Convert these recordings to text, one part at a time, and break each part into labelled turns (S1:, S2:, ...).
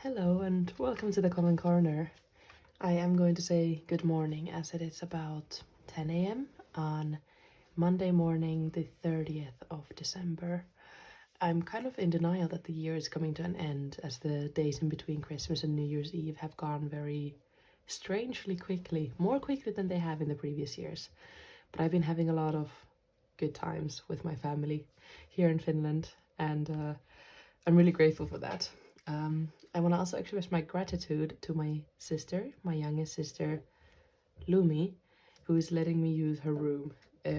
S1: Hello and welcome to the Common Corner. I am going to say good morning as it is about 10 a.m. on Monday morning, the 30th of December. I'm kind of in denial that the year is coming to an end as the days in between Christmas and New Year's Eve have gone very strangely quickly, more quickly than they have in the previous years. But I've been having a lot of good times with my family here in Finland and I'm really grateful for that. I want to also express my gratitude to my sister, my youngest sister, Lumi, who is letting me use her room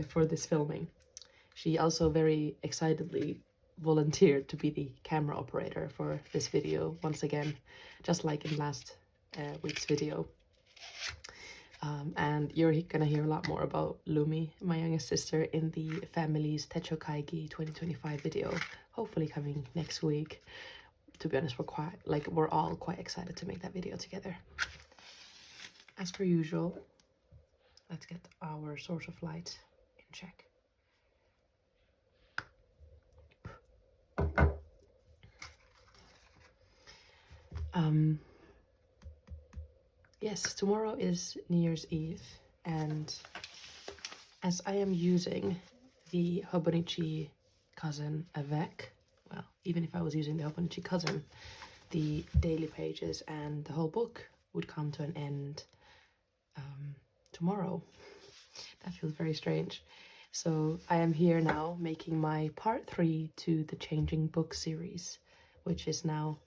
S1: for this filming. She also very excitedly volunteered to be the camera operator for this video once again, just like in last week's video. And you're gonna hear a lot more about Lumi, my youngest sister, in the family's Techo Kaigi 2025 video, hopefully coming next week. To be honest, we're all quite excited to make that video together. As per usual, let's get our source of light in check. Yes, tomorrow is New Year's Eve, and as I am using the Hobonichi cousin Avec, well, even if I was using the Hobonichi cousin, the daily pages and the whole book would come to an end tomorrow. That feels very strange. So I am here now making my part 3 to the Changing Book series, which is now,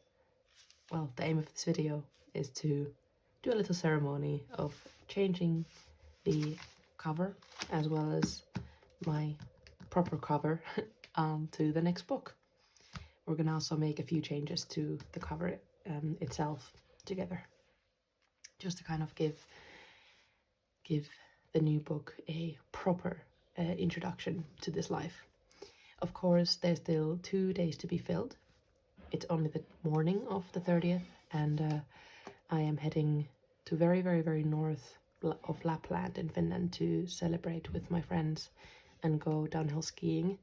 S1: well, the aim of this video is to do a little ceremony of changing the cover as well as my proper cover to the next book. We're gonna also make a few changes to the cover itself together, just to kind of give the new book a proper introduction to this life. Of course, there's still 2 days to be filled. It's only the morning of the 30th, and I am heading to very north of Lapland in Finland to celebrate with my friends and go downhill skiing.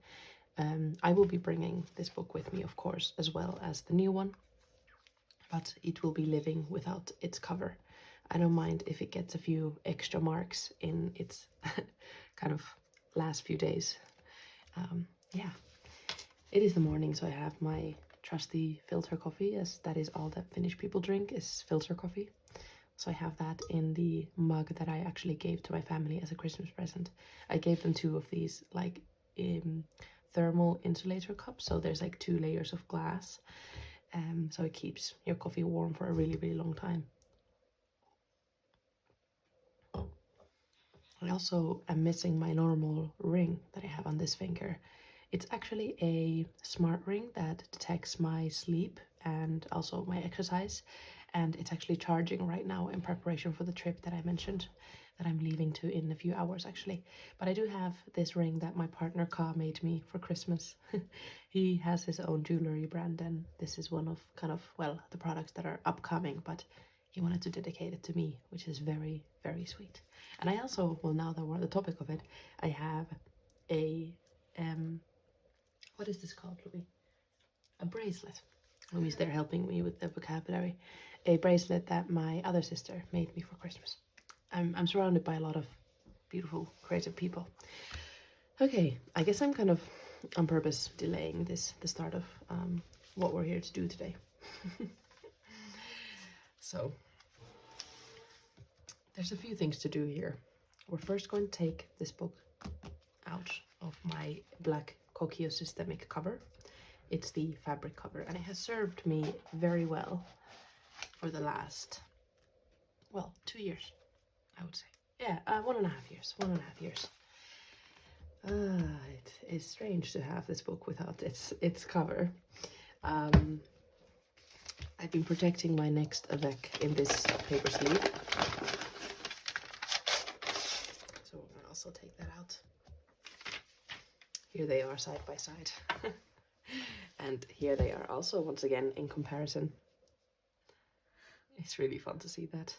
S1: I will be bringing this book with me, of course, as well as the new one, but it will be living without its cover. I don't mind if it gets a few extra marks in its kind of last few days. Yeah, it is the morning, so I have my trusty filter coffee, as that is all that Finnish people drink is filter coffee. So I have that in the mug that I actually gave to my family as a Christmas present. I gave them 2 of these like thermal insulator cups, so there's like 2 layers of glass, so it keeps your coffee warm for a really long time. I also am missing my normal ring that I have on this finger. It's actually a smart ring that detects my sleep and also my exercise, and it's actually charging right now in preparation for the trip that I mentioned that I'm leaving to in a few hours actually. But I do have this ring that my partner Ka made me for Christmas. He has his own jewelry brand, and this is one of kind of, well, the products that are upcoming, but he wanted to dedicate it to me, which is very sweet. And I also, well, now that we're on the topic of it, I have a what is this called, Louis? A bracelet. Louis there helping me with the vocabulary. A bracelet that my other sister made me for Christmas. I'm surrounded by a lot of beautiful, creative people. Okay, I guess I'm kind of on purpose delaying the start of what we're here to do today. So, there's a few things to do here. We're first going to take this book out of my black kokuyo systemic cover. It's the fabric cover, and it has served me very well for the last, well, 2 years, I would say. Yeah, 1.5 years. 1.5 years. It is strange to have this book without its cover. I've been protecting my next Avec in this paper sleeve. So we're gonna also take that out. Here they are side by side. And here they are also, once again, in comparison. It's really fun to see that.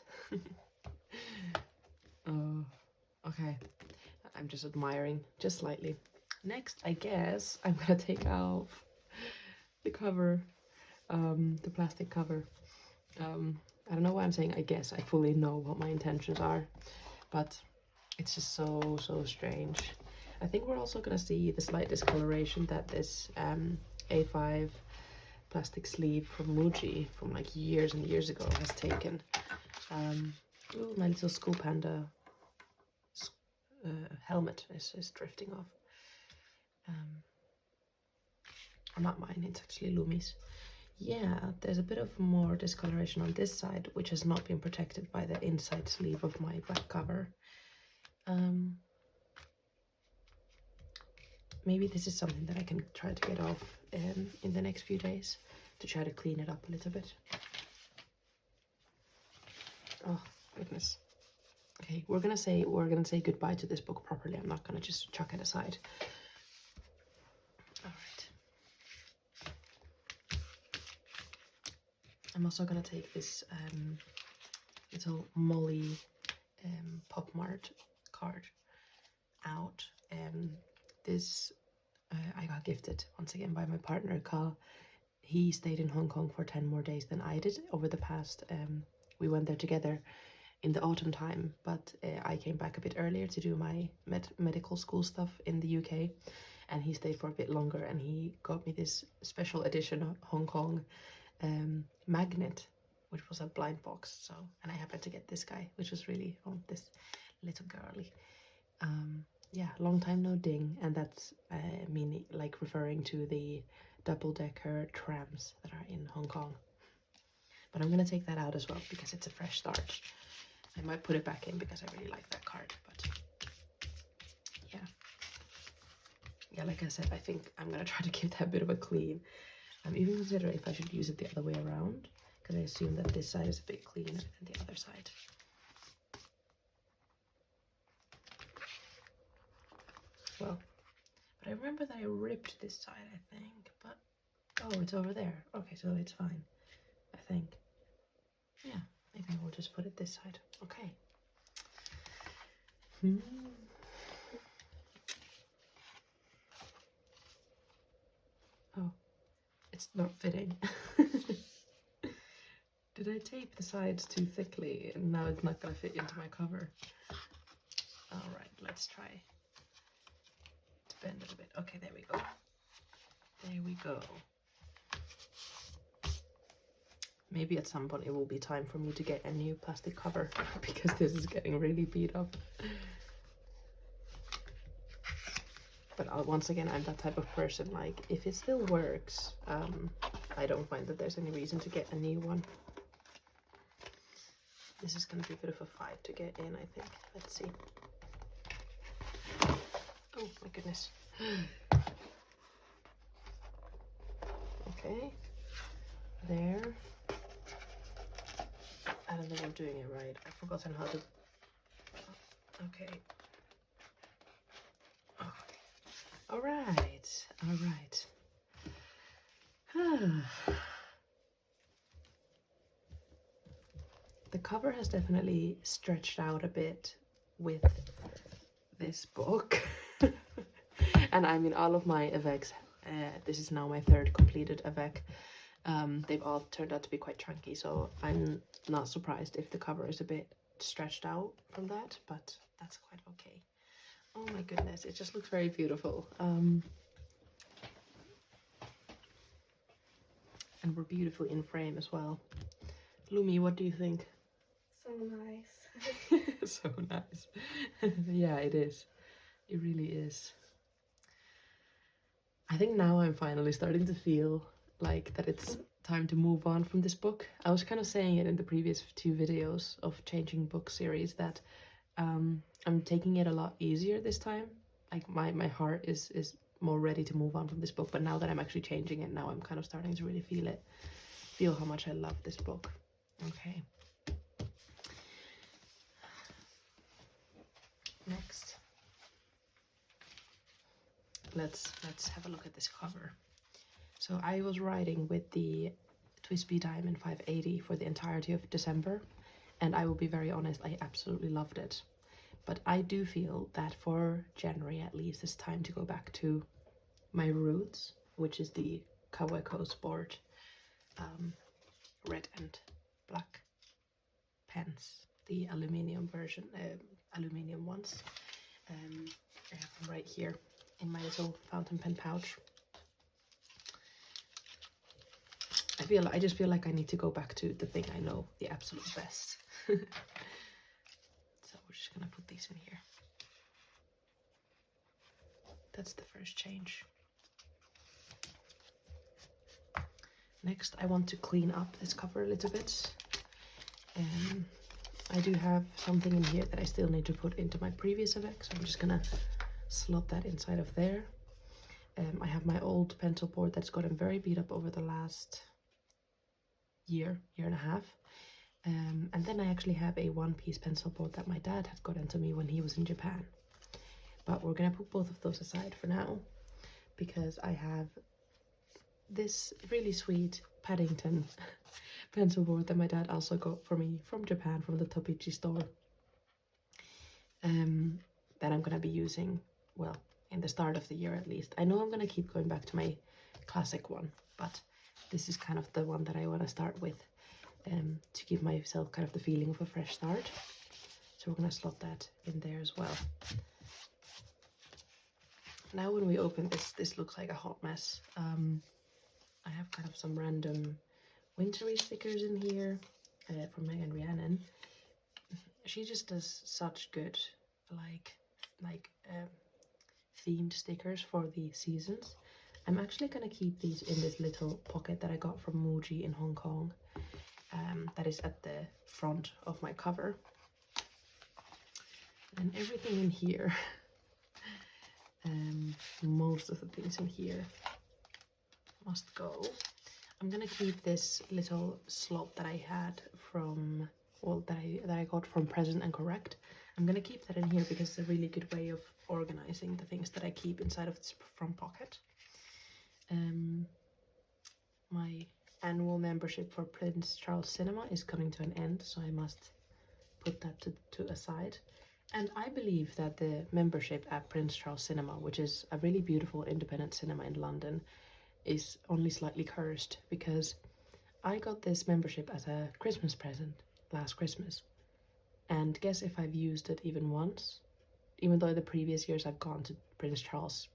S1: Okay. I'm just admiring, just slightly. Next, I guess, I'm gonna take off the cover, the plastic cover. I don't know why I'm saying I guess. I fully know what my intentions are, but it's just so strange. I think we're also gonna see the slight discoloration that this A5 plastic sleeve from Muji from like years and years ago has taken. Ooh, my little school panda helmet is drifting off. Or not mine, it's actually Lumi's. Yeah, there's a bit of more discoloration on this side, which has not been protected by the inside sleeve of my back cover. Maybe this is something that I can try to get off in the next few days to try to clean it up a little bit. Oh goodness. Okay, we're gonna say goodbye to this book properly. I'm not gonna just chuck it aside. All right. I'm also gonna take this little Molly Pop Mart card out. This I got gifted once again by my partner Ka. He stayed in Hong Kong for 10 more days than I did over the past. We went there together in the autumn time, but I came back a bit earlier to do my medical school stuff in the UK, and he stayed for a bit longer, and he got me this special edition of Hong Kong magnet, which was a blind box. So, and I happened to get this guy, which was really this little girly. Yeah, long time no ding, and that's meaning like referring to the double-decker trams that are in Hong Kong. But I'm gonna take that out as well because it's a fresh start. I might put it back in because I really like that card, but yeah, like I said, I think I'm gonna try to give that a bit of a clean. I'm even considering if I should use it the other way around, because I assume that this side is a bit cleaner than the other side. Well, but I remember that I ripped this side, I think, but oh, it's over there. Okay, so it's fine, I think. Yeah, maybe we'll just put it this side. Okay. Oh, it's not fitting. Did I tape the sides too thickly and now it's not gonna fit into my cover? All right, let's try to bend it a bit. Okay, there we go. There we go. Maybe at some point it will be time for me to get a new plastic cover because this is getting really beat up. But once again, I'm that type of person, like, if it still works, I don't find that there's any reason to get a new one. This is going to be a bit of a fight to get in, I think. Let's see. Oh, my goodness. Okay. There. I don't think I'm doing it right. I've forgotten how to... Okay. Oh. All right. All right. The cover has definitely stretched out a bit with this book. And I mean, all of my Avecs, this is now my third completed Avec. They've all turned out to be quite chunky, so I'm not surprised if the cover is a bit stretched out from that, but that's quite okay. Oh my goodness, it just looks very beautiful. And we're beautifully in frame as well. Lumi, what do you think?
S2: So nice.
S1: So nice. Yeah, it is. It really is. I think now I'm finally starting to feel like that it's time to move on from this book. I was kind of saying it in the previous 2 videos of changing book series that I'm taking it a lot easier this time. Like my heart is more ready to move on from this book, but now that I'm actually changing it, now I'm kind of starting to really feel how much I love this book. Okay. Next, let's have a look at this cover. So I was writing with the TWSBI Diamond 580 for the entirety of December, and I will be very honest, I absolutely loved it. But I do feel that for January at least, it's time to go back to my roots, which is the Kaweco Sport red and the aluminium version, aluminium ones. I have them right here in my little fountain pen pouch. I just feel like I need to go back to the thing I know the absolute best. So we're just gonna put these in here. That's the first change. Next, I want to clean up this cover a little bit. I do have something in here that I still need to put into my previous Avec, so I'm just gonna slot that inside of there. I have my old pencil board that's gotten very beat up over the last year and a half. And then I actually have a one-piece pencil board that my dad had gotten to me when he was in Japan. But we're gonna put both of those aside for now, because I have this really sweet Paddington pencil board that my dad also got for me from Japan, from the Topichi store. That I'm gonna be using, well, in the start of the year at least. I know I'm gonna keep going back to my classic one, but this is kind of the one that I want to start with, to give myself kind of the feeling of a fresh start. So we're gonna slot that in there as well. Now when we open this looks like a hot mess. I have kind of some random wintry stickers in here from Megan Rhiannon. She just does such good like themed stickers for the seasons. I'm actually gonna keep these in this little pocket that I got from Muji in Hong Kong. That is at the front of my cover. And everything in here, most of the things in here must go. I'm gonna keep this little slot that I had from, well, that I got from Present and Correct. I'm gonna keep that in here because it's a really good way of organizing the things that I keep inside of this front pocket. My annual membership for Prince Charles Cinema is coming to an end, so I must put that to aside. And I believe that the membership at Prince Charles Cinema, which is a really beautiful independent cinema in London, is only slightly cursed, because I got this membership as a Christmas present last Christmas. And guess if I've used it even once, even though the previous years I've gone to Prince Charles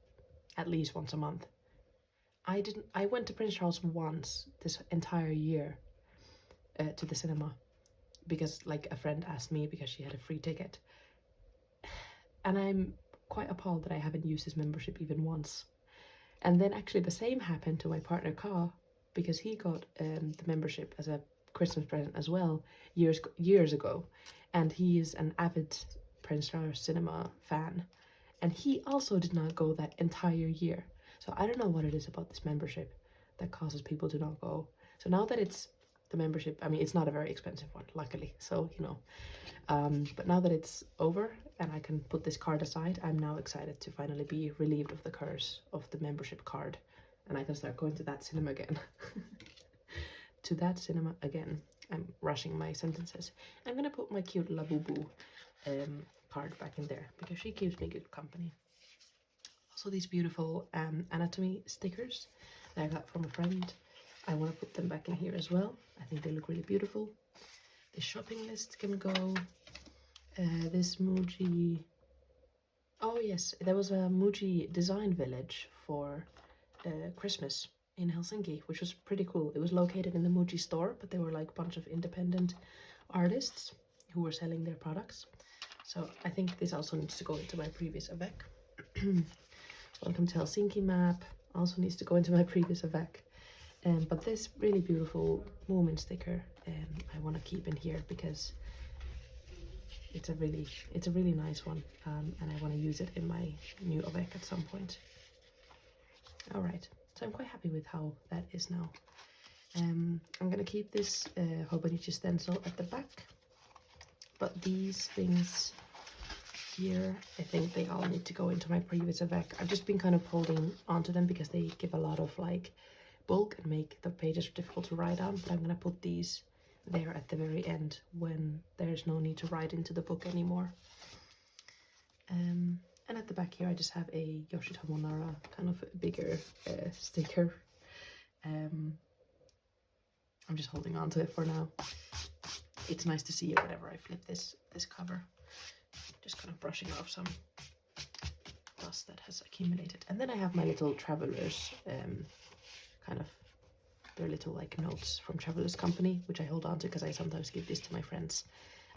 S1: at least once a month. I went to Prince Charles once this entire year to the cinema, because like a friend asked me because she had a free ticket. And I'm quite appalled that I haven't used this membership even once. And then actually the same happened to my partner Ka, because he got the membership as a Christmas present as well years ago, and he is an avid Prince Charles Cinema fan, and he also did not go that entire year. So I don't know what it is about this membership that causes people to not go. So now that it's the membership, I mean, it's not a very expensive one, luckily, so you know, but now that it's over and I can put this card aside, I'm now excited to finally be relieved of the curse of the membership card, and I can start going to that cinema again. To that cinema again. I'm rushing my sentences. I'm gonna put my cute Labubu card back in there because she keeps me good company. Also these beautiful anatomy stickers that I got from a friend. I want to put them back in here as well. I think they look really beautiful. The shopping list can go. This Muji. Oh yes, there was a Muji design village for Christmas in Helsinki, which was pretty cool. It was located in the Muji store, but they were like a bunch of independent artists who were selling their products. So I think this also needs to go into my previous Avec. Welcome to Helsinki map also needs to go into my previous Avec. But this really beautiful Moomin sticker I want to keep in here because it's a really nice one, and I want to use it in my new Avec at some point. All right, so I'm quite happy with how that is now. I'm gonna keep this Hobonichi stencil at the back, but these things here, I think they all need to go into my previous Avec. I've just been kind of holding onto them because they give a lot of like bulk and make the pages difficult to write on, but I'm gonna put these there at the very end when there's no need to write into the book anymore. And at the back here I just have a Yoshitomo Nara kind of bigger sticker. I'm just holding on to it for now. it's nice to see it whenever I flip this cover. Just kind of brushing off some dust that has accumulated. And then I have my little travelers, kind of, they're little like notes from Travelers Company, which I hold on to because I sometimes give this to my friends.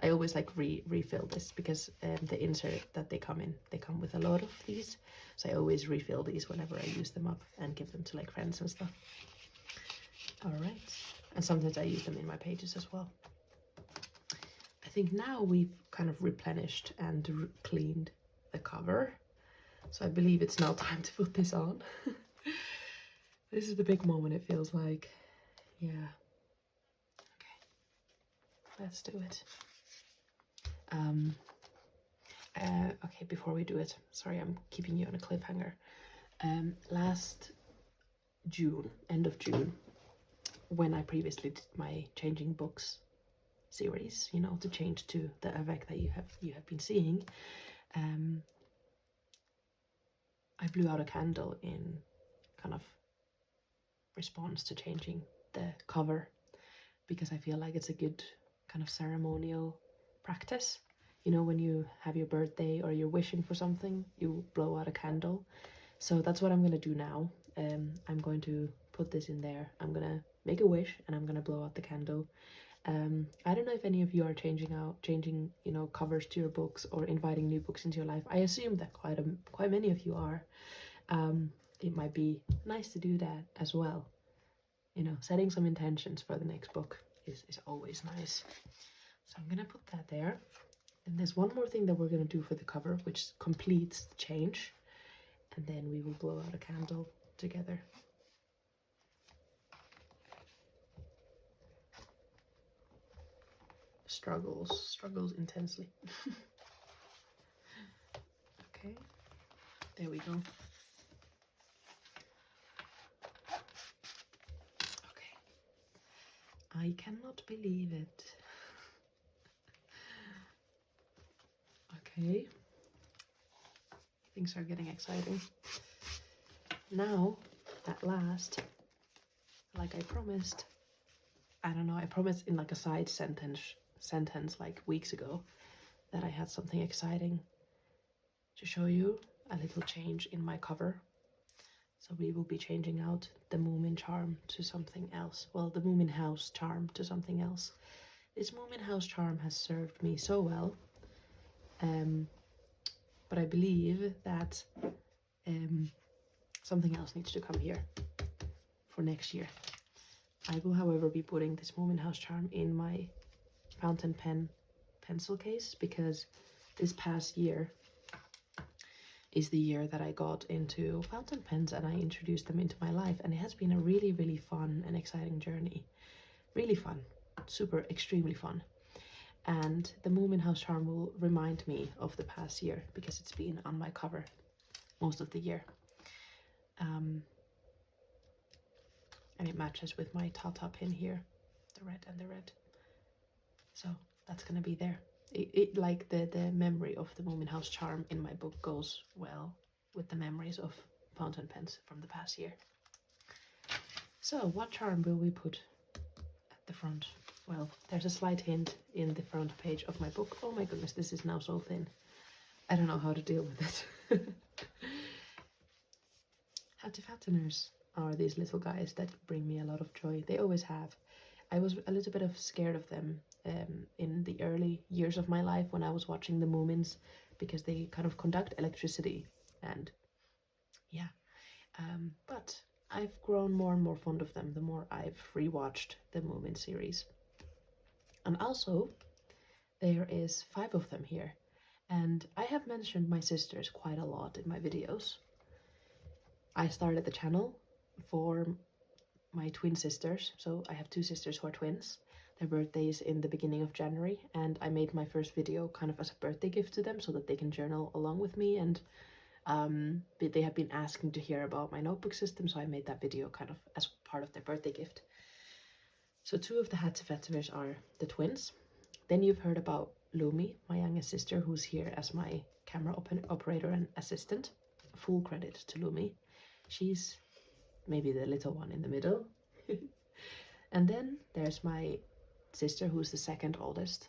S1: I always like refill this because the insert that they come in, they come with a lot of these. So I always refill these whenever I use them up and give them to like friends and stuff. All right. And sometimes I use them in my pages as well. I think now we've kind of replenished and cleaned the cover. So I believe it's now time to put this on. This is the big moment, it feels like. Yeah. Okay. Let's do it. Okay, before we do it, sorry, I'm keeping you on a cliffhanger. Last June, end of June, when I previously did my changing books series, you know, to change to the Avec that you have been seeing, I blew out a candle in kind of response to changing the cover, because I feel like it's a good kind of ceremonial practice. You know, when you have your birthday or you're wishing for something, you blow out a candle. So that's what I'm going to do now. I'm going to put this in there. I'm going to make a wish and I'm going to blow out the candle. I don't know if any of you are changing, you know, covers to your books or inviting new books into your life. I assume that quite many of you are. It might be nice to do that as well. You know, setting some intentions for the next book is always nice. So I'm going to put that there. And there's one more thing that we're going to do for the cover, which completes the change. And then we will blow out a candle together. Struggles intensely. Okay, there we go. Okay, I cannot believe it. Okay, things are getting exciting. Now, at last, like I promised, I don't know, I promised in like a side sentence like weeks ago that I had something exciting to show you, a little change in my cover. So we will be changing out the Moomin charm to something else. Well, the Moomin House charm to something else. This Moomin House charm has served me so well. But I believe that something else needs to come here for next year. I will, however, be putting this Moomin House charm in my fountain pen pencil case, because this past year is the year that I got into fountain pens and I introduced them into my life, and it has been a really, really fun and exciting journey. Really fun, super, extremely fun. And the Moomin House charm will remind me of the past year because it's been on my cover most of the year. And it matches with my Tata pin here, the red and the red. So that's gonna be there. It like the memory of the Moomin House charm in my book goes well with the memories of fountain pens from the past year. So what charm will we put at the front? Well, there's a slight hint in the front page of my book. Oh my goodness, this is now so thin. I don't know how to deal with it. Hattifatteners are these little guys that bring me a lot of joy. They always have. I was a little bit scared of them in the early years of my life when I was watching the Moomins, because they kind of conduct electricity, and yeah. But I've grown more and more fond of them the more I've rewatched the Moomin series. And also, there is 5 of them here, and I have mentioned my sisters quite a lot in my videos. I started the channel for my twin sisters, so I have 2 sisters who are twins. Their birthday is in the beginning of January, and I made my first video kind of as a birthday gift to them so that they can journal along with me, and they have been asking to hear about my notebook system, so I made that video kind of as part of their birthday gift. So 2 of the Hattifatteners are the twins. Then you've heard about Lumi, my youngest sister, who's here as my camera operator and assistant. Full credit to Lumi. She's maybe the little one in the middle. And then there's my sister, who's the second oldest,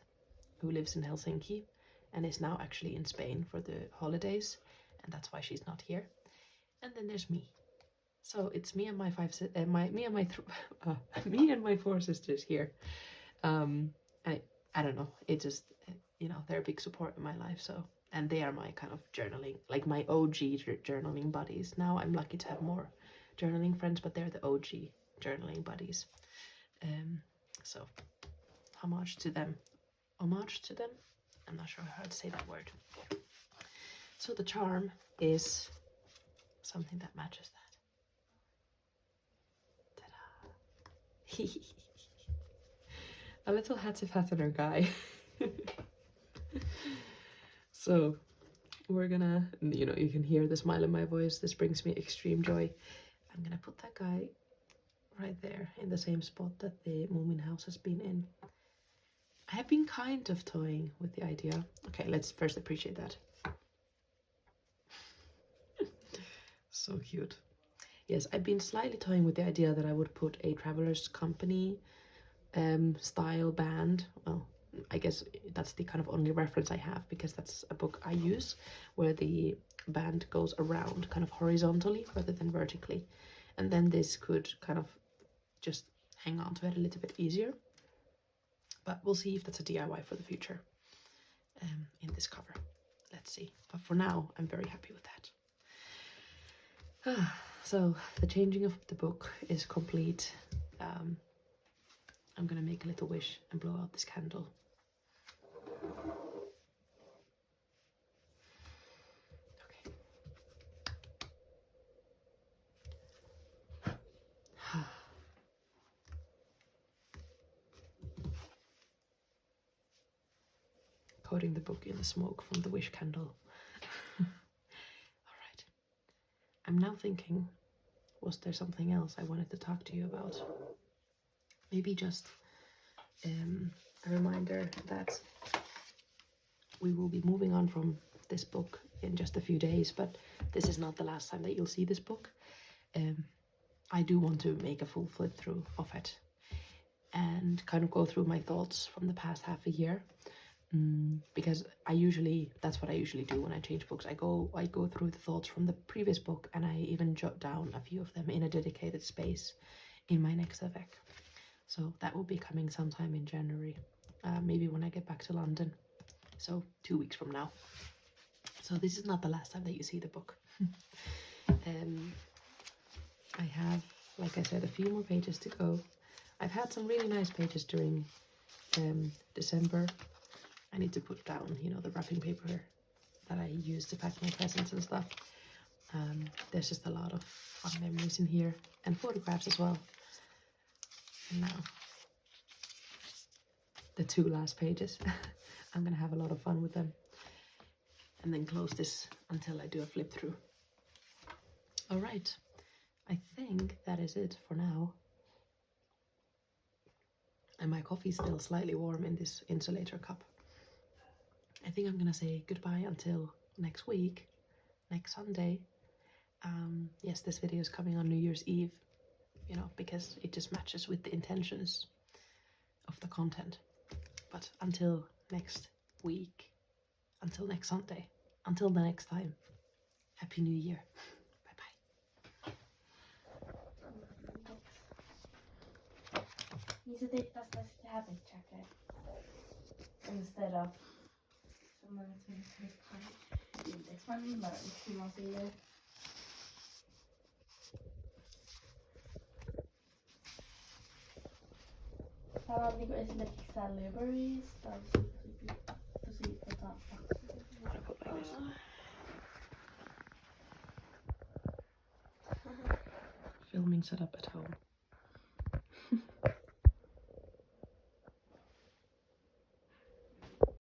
S1: who lives in Helsinki and is now actually in Spain for the holidays, and that's why she's not here. And then there's me. So it's me and my me and my 4 sisters here. I don't know. It just, you know, they're a big support in my life. So, and they are my kind of journaling, like my OG journaling buddies. Now I'm lucky to have more journaling friends, but they're the OG journaling buddies. So homage to them. Homage to them? I'm not sure how to say that word. So the charm is something that matches that. Ta-da! A little Hatzifattener guy. So we're gonna, you know, you can hear the smile in my voice. This brings me extreme joy. I'm gonna put that guy right there in the same spot that the Moomin house has been in. I have been kind of toying with the idea. Okay, let's first appreciate that. So cute. Yes, I've been slightly toying with the idea that I would put a Traveler's Company style band. Well, I guess that's the kind of only reference I have, because that's a book I use where the band goes around kind of horizontally rather than vertically. And then this could kind of just hang on to it a little bit easier. But we'll see if that's a DIY for the future in this cover. Let's see. But for now, I'm very happy with that. So the changing of the book is complete. I'm gonna make a little wish and blow out this candle. Okay. Coating the book in the smoke from the wish candle. All right. I'm now thinking, was there something else I wanted to talk to you about? Maybe just a reminder that we will be moving on from this book in just a few days, but this is not the last time that you'll see this book. I do want to make a full flip through of it and kind of go through my thoughts from the past half a year. Because that's what I usually do when I change books. I go through the thoughts from the previous book, and I even jot down a few of them in a dedicated space in my next Avec. So that will be coming sometime in January, maybe when I get back to London. So 2 weeks from now. So this is not the last time that you see the book. I have, like I said, a few more pages to go. I've had some really nice pages during December. I need to put down, you know, the wrapping paper that I use to pack my presents and stuff. There's just a lot of fun memories in here, and photographs as well. And now, the 2 last pages. I'm gonna have a lot of fun with them. And then close this until I do a flip through. All right, I think that is it for now. And my coffee's still slightly warm in this insulator cup. I think I'm gonna say goodbye until next week, next Sunday. Yes, this video is coming on New Year's Eve, you know, because it just matches with the intentions of the content. But until next week, until next Sunday, until the next time, Happy New Year. Bye-bye.
S2: Ni se tittaisi tästä habit jacket instead of semmoinen, että se olisi kai. Inteeksi mä ymmärrän, miksi mä oon silleen. Täällä on niinku esimerkiksi tää Liberties. Tää on tosi
S1: Filming setup at home.